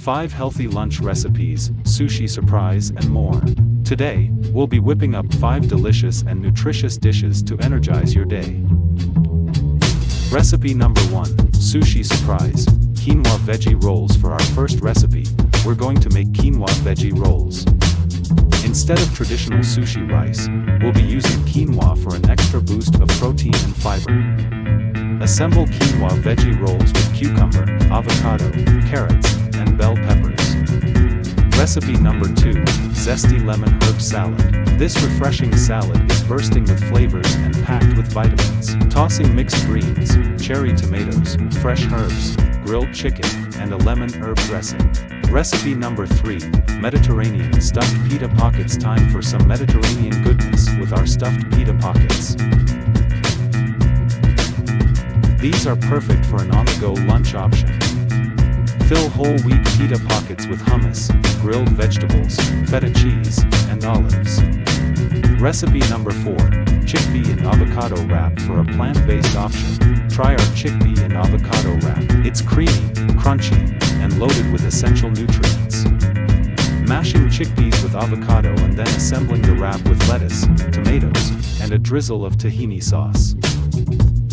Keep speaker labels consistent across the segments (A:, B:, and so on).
A: 5 healthy lunch recipes, sushi surprise and more. Today, we'll be whipping up 5 delicious and nutritious dishes to energize your day. Recipe number 1, Sushi Surprise, Quinoa Veggie Rolls. For our first recipe, we're going to make Quinoa Veggie Rolls. Instead of traditional sushi rice, we'll be using quinoa for an extra boost of protein and fiber. Assemble Quinoa Veggie Rolls with cucumber, avocado, carrots, and bell peppers. Recipe number 2, Zesty Lemon Herb Salad. This refreshing salad is bursting with flavors and packed with vitamins. Tossing mixed greens, cherry tomatoes, fresh herbs, grilled chicken, and a lemon herb dressing. Recipe number 3, Mediterranean Stuffed Pita Pockets. Time for some Mediterranean goodness with our stuffed pita pockets. These are perfect for an on-the-go lunch option. Fill whole wheat pita pockets with hummus, grilled vegetables, feta cheese, and olives. Recipe number 4, Chickpea and Avocado Wrap. For a plant-based option, try our chickpea and avocado wrap. It's creamy, crunchy, and loaded with essential nutrients. Mashing chickpeas with avocado and then assembling the wrap with lettuce, tomatoes, and a drizzle of tahini sauce.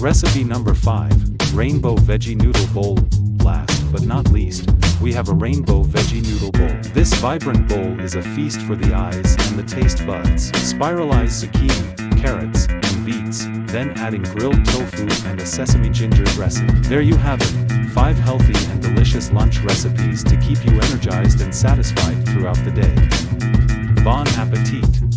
A: Recipe number 5, Rainbow Veggie Noodle Bowl. Last but not least, we have a rainbow veggie noodle bowl. This vibrant bowl is a feast for the eyes and the taste buds. Spiralize zucchini, carrots, and beets, then adding grilled tofu and a sesame ginger dressing. There you have it, 5 healthy and delicious lunch recipes to keep you energized and satisfied throughout the day. Bon appetit!